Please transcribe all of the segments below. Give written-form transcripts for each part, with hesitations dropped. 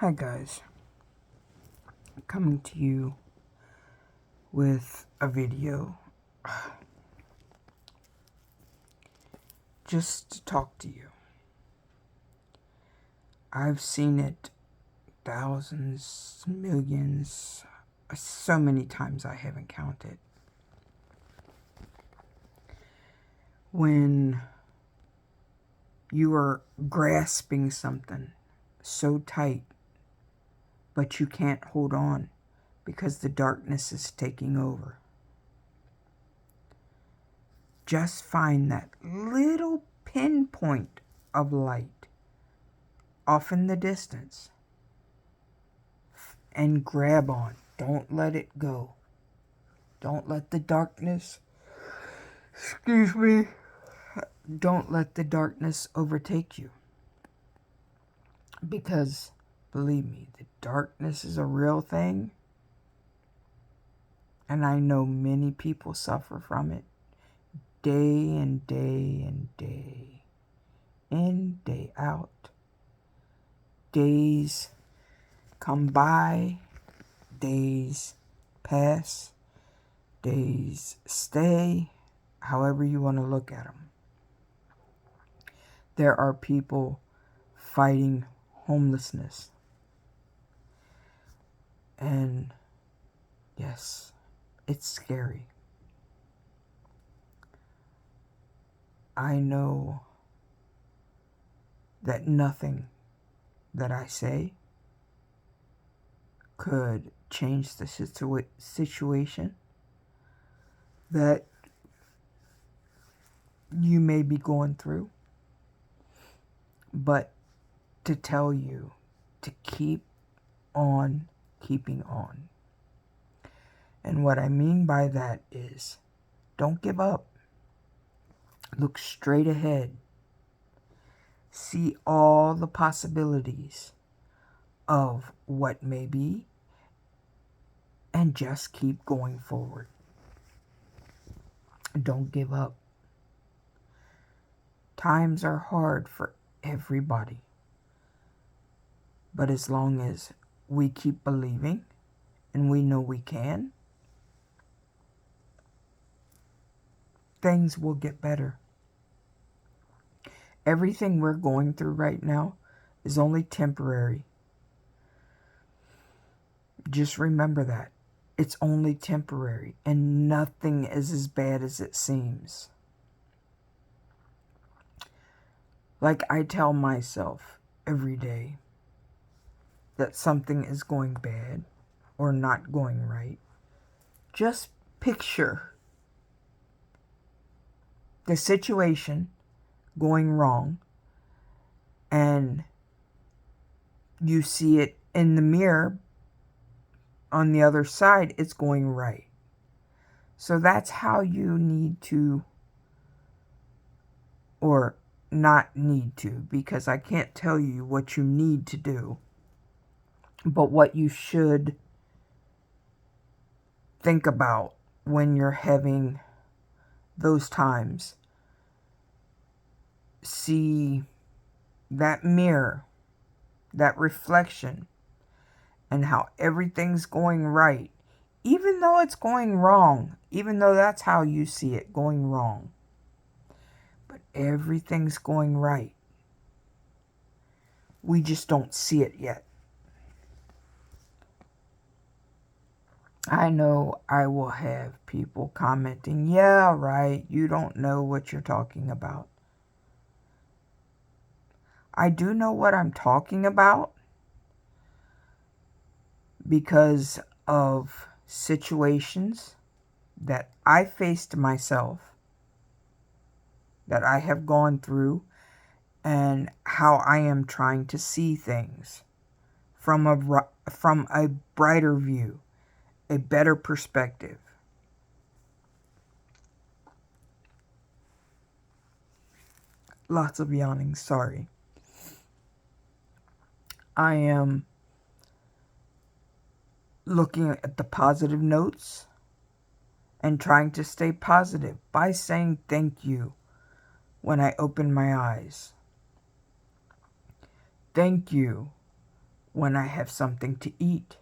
Hi guys, coming to you with a video just to talk to you. I've seen it thousands, millions, so many times I haven't counted. When you are grasping something so tight, but you can't hold on because the darkness is taking over. Just find that little pinpoint of light off in the distance and grab on. Don't let it go. Don't let the darkness, don't let the darkness overtake you. Because, believe me, the darkness is a real thing. And I know many people suffer from it day and day and day in, day out. Days come by, days pass, days stay, however you want to look at them. There are people fighting homelessness. And yes, it's scary. I know that nothing that I say could change the situation that you may be going through, but to tell you to keep on keeping on. And what I mean by that is, don't give up. Look straight ahead. See all the possibilities of what may be, and just keep going forward. Don't give up. Times are hard for everybody. But as long as we keep believing, and we know we can, things will get better. Everything we're going through right now is only temporary. Just remember that. It's only temporary, and nothing is as bad as it seems. Like I tell myself every day that something is going bad or not going right. Just picture the situation going wrong, and you see it in the mirror. On the other side, it's going right. So that's how you need to, or not need to, because I can't tell you what you need to do, but what you should think about when you're having those times. See that mirror, that reflection, and how everything's going right, even though it's going wrong, even though that's how you see it going wrong. But everything's going right. We just don't see it yet. I know I will have people commenting, yeah, right, you don't know what you're talking about. I do know what I'm talking about because of situations that I faced myself, that I have gone through, and how I am trying to see things from a brighter view, a better perspective. Lots of yawning, sorry. I am looking at the positive notes and trying to stay positive by saying thank you when I open my eyes. Thank you when I have something to eat.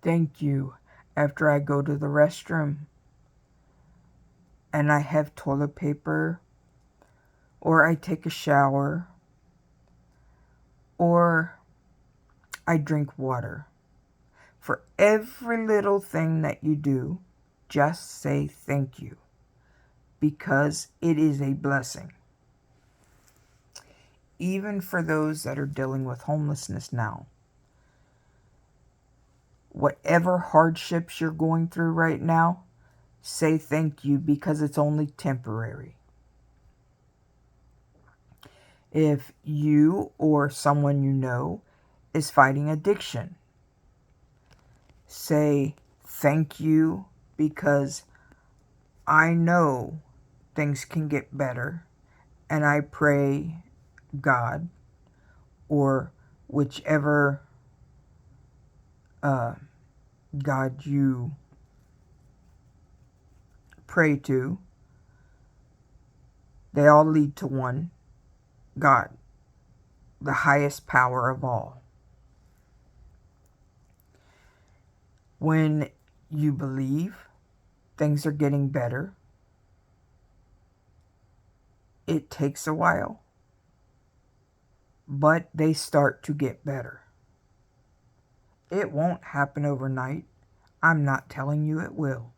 Thank you after I go to the restroom and I have toilet paper, or I take a shower, or I drink water. For every little thing that you do, just say thank you, because it is a blessing. Even for those that are dealing with homelessness now, whatever hardships you're going through right now, say thank you, because it's only temporary. If you or someone you know is fighting addiction, say thank you, because I know things can get better, and I pray God, or whichever God you pray to, they all lead to one God, the highest power of all. When you believe things are getting better, it takes a while, but they start to get better. It won't happen overnight. I'm not telling you it will.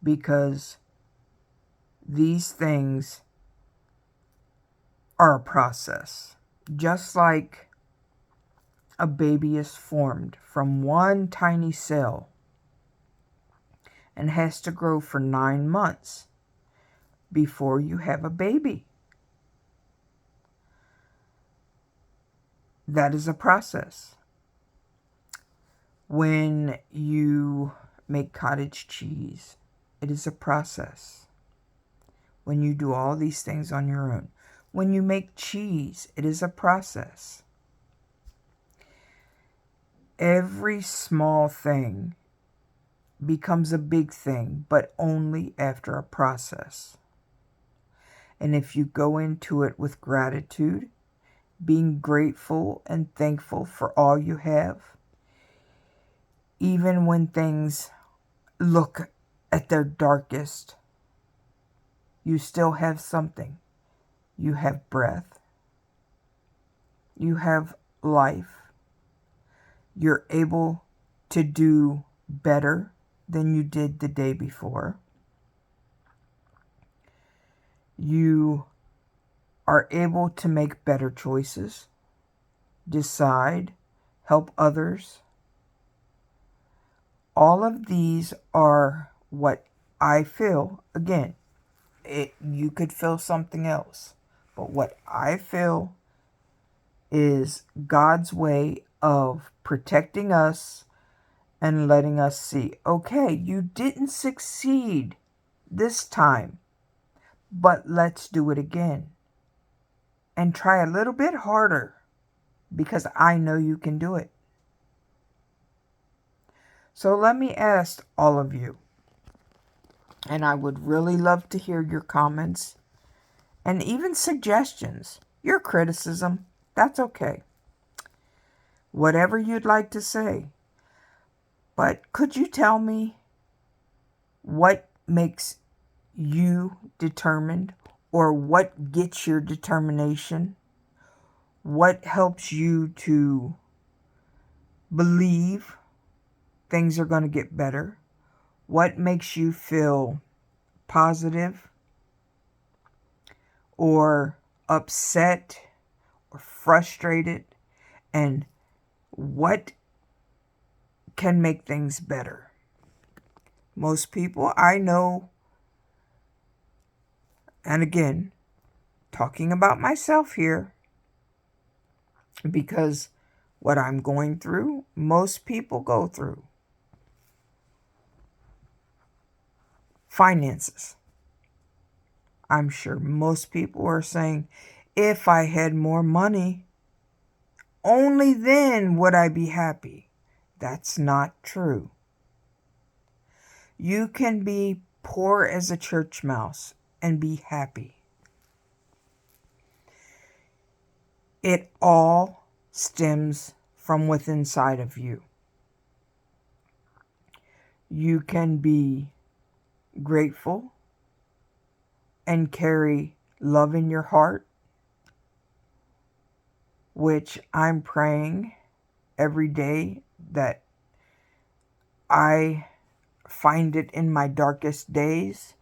Because these things are a process. Just like a baby is formed from one tiny cell and has to grow for 9 months before you have a baby. That is a process. When you make cottage cheese, it is a process. When you do all these things on your own. When you make cheese, it is a process. Every small thing becomes a big thing, but only after a process. And if you go into it with gratitude, being grateful and thankful for all you have, even when things look at their darkest, you still have something. You have breath. You have life. You're able to do better than you did the day before. You are able to make better choices, decide, help others. All of these are what I feel. Again, you could feel something else. But what I feel is God's way of protecting us and letting us see, okay, you didn't succeed this time, but let's do it again. And try a little bit harder, because I know you can do it. So let me ask all of you, and I would really love to hear your comments and even suggestions. Your criticism, that's okay. Whatever you'd like to say. But could you tell me what makes you determined, or what gets your determination? What helps you to believe things are going to get better? What makes you feel positive or upset or frustrated? And what can make things better? Most people I know, and again, talking about myself here, because what I'm going through, most people go through. Finances. I'm sure most people are saying, if I had more money, only then would I be happy. That's not true. You can be poor as a church mouse and be happy. It all stems from within inside of you. You can be grateful and carry love in your heart, which I'm praying every day that I find it in my darkest days,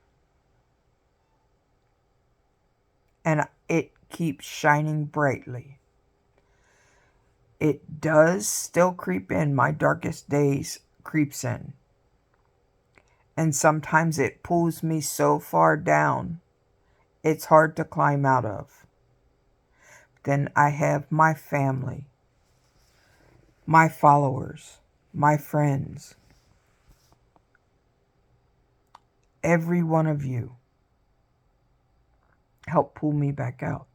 and it keeps shining brightly. It does still creep in. My darkest days creeps in. And sometimes it pulls me so far down, it's hard to climb out of. Then I have my family, my followers, my friends, every one of you help pull me back out.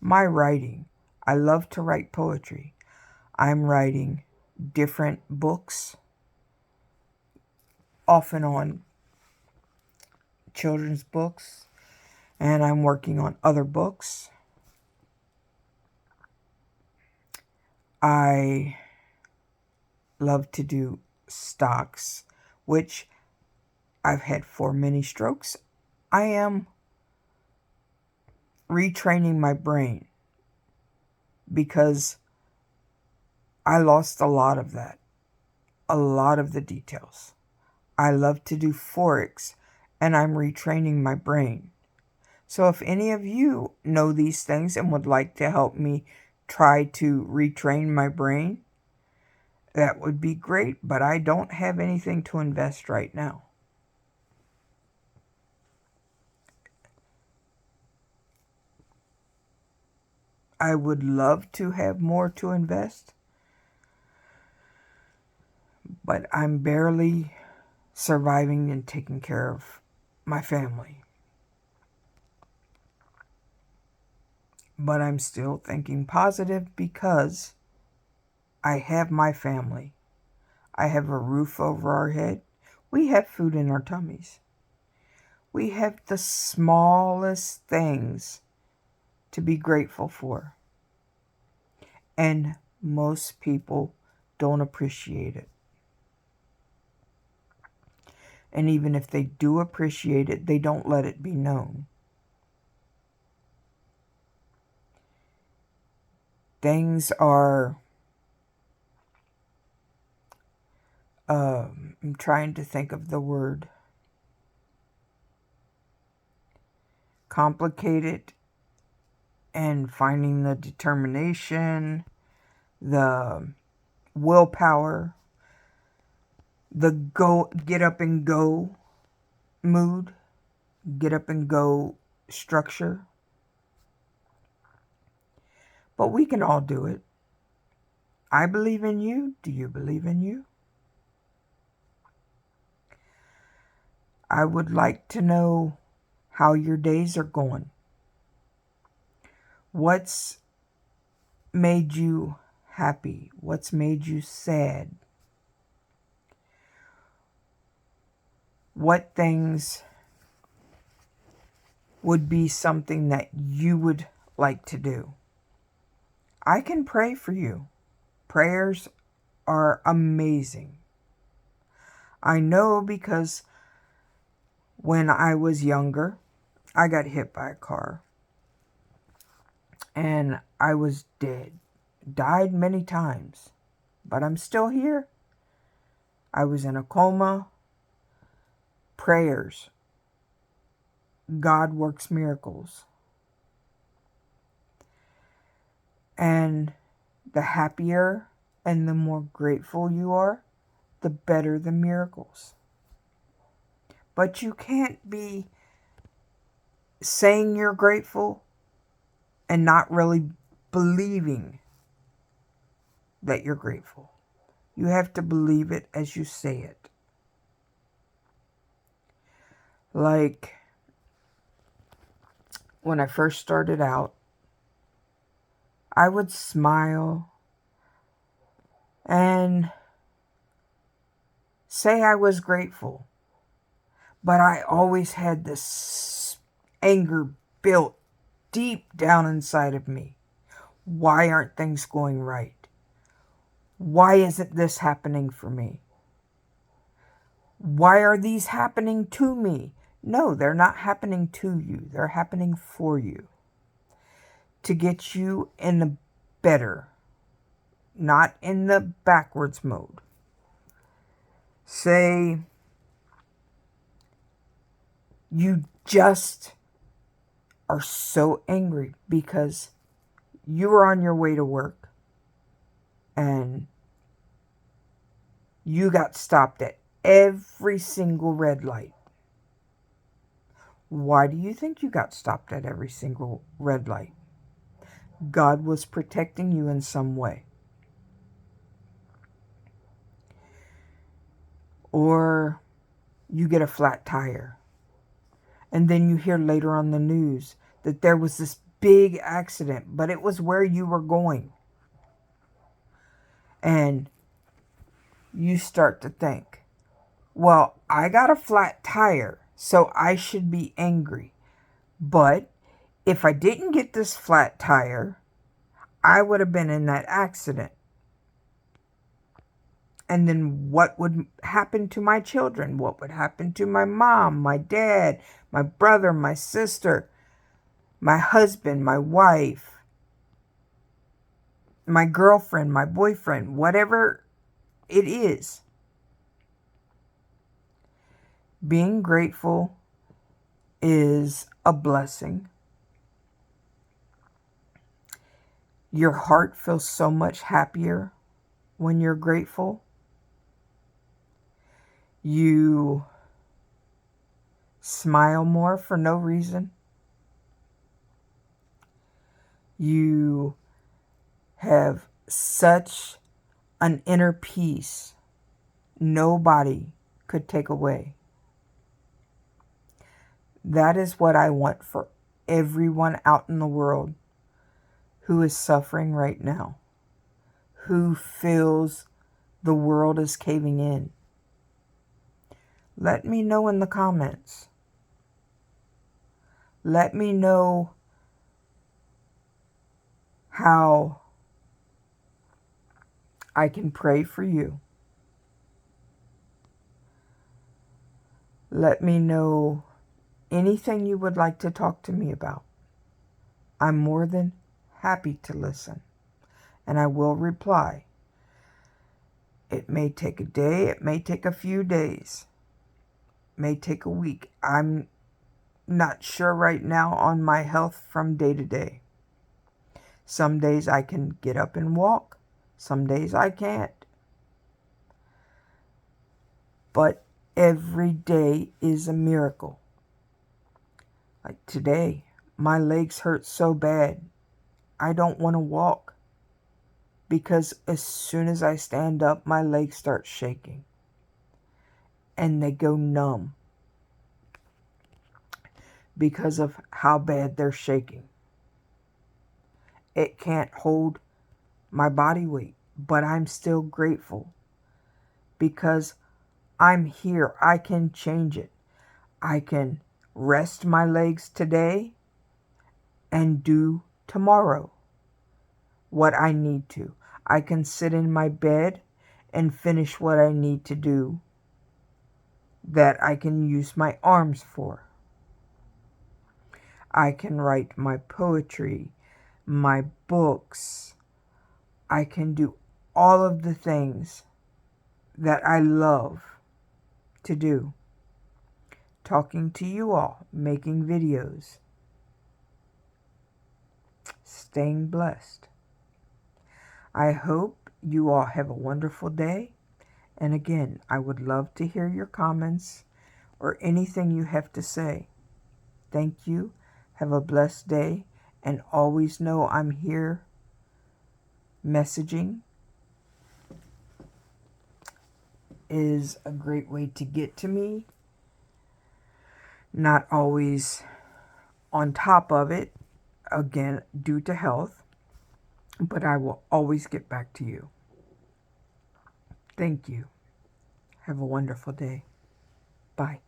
My writing, I love to write poetry. I'm writing different books, off and on children's books, and I'm working on other books. I love to do stocks, which I've had 4 mini strokes. I am retraining my brain because I lost a lot of that, a lot of the details. I love to do Forex, and I'm retraining my brain. So if any of you know these things and would like to help me try to retrain my brain, that would be great, but I don't have anything to invest right now. I would love to have more to invest, but I'm barely surviving and taking care of my family. But I'm still thinking positive because I have my family. I have a roof over our head. We have food in our tummies. We have the smallest things to be grateful for. And most people don't appreciate it. And even if they do appreciate it, they don't let it be known. Things are, I'm trying to think of the word, complicated, and finding the determination, the willpower, the get up and go mood, get up and go structure. But we can all do it. I believe in you. Do you believe in you? I would like to know how your days are going. What's made you happy? What's made you sad? What things would be something that you would like to do? I can pray for you. Prayers are amazing. I know because when I was younger, I got hit by a car. And I was dead. Died many times. But I'm still here. I was in a coma. Prayers. God works miracles. And the happier and the more grateful you are, the better the miracles. But you can't be saying you're grateful and not really believing that you're grateful. You have to believe it as you say it. Like when I first started out, I would smile and say I was grateful. But I always had this anger built deep down inside of me. Why aren't things going right? Why isn't this happening for me? Why are these happening to me? No, they're not happening to you. They're happening for you. To get you in the better, not in the backwards mode. Say you just are so angry because you were on your way to work and you got stopped at every single red light. Why do you think you got stopped at every single red light? God was protecting you in some way. Or you get a flat tire. And then you hear later on the news that there was this big accident, but it was where you were going. And you start to think, well, I got a flat tire, so I should be angry. But if I didn't get this flat tire, I would have been in that accident. And then what would happen to my children? What would happen to my mom, my dad, my brother, my sister, my husband, my wife, my girlfriend, my boyfriend, whatever it is? Being grateful is a blessing. Your heart feels so much happier when you're grateful. You smile more for no reason. You have such an inner peace nobody could take away. That is what I want for everyone out in the world who is suffering right now, who feels the world is caving in. Let me know in the comments. Let me know how I can pray for you. Let me know anything you would like to talk to me about. I'm more than happy to listen, and I will reply. It may take a day, it may take a few days, it may take a week. I'm not sure right now on my health from day to day. Some days I can get up and walk, some days I can't. But every day is a miracle. Like today, my legs hurt so bad, I don't want to walk. Because as soon as I stand up, my legs start shaking. And they go numb. Because of how bad they're shaking. It can't hold my body weight. But I'm still grateful. Because I'm here. I can change it. I can rest my legs today and do tomorrow what I need to. I can sit in my bed and finish what I need to do that I can use my arms for. I can write my poetry, my books. I can do all of the things that I love to do. Talking to you all, making videos, staying blessed. I hope you all have a wonderful day. And again, I would love to hear your comments or anything you have to say. Thank you. Have a blessed day. And always know I'm here. Messaging is a great way to get to me. Not always on top of it, again, due to health. But I will always get back to you. Thank you. Have a wonderful day. Bye.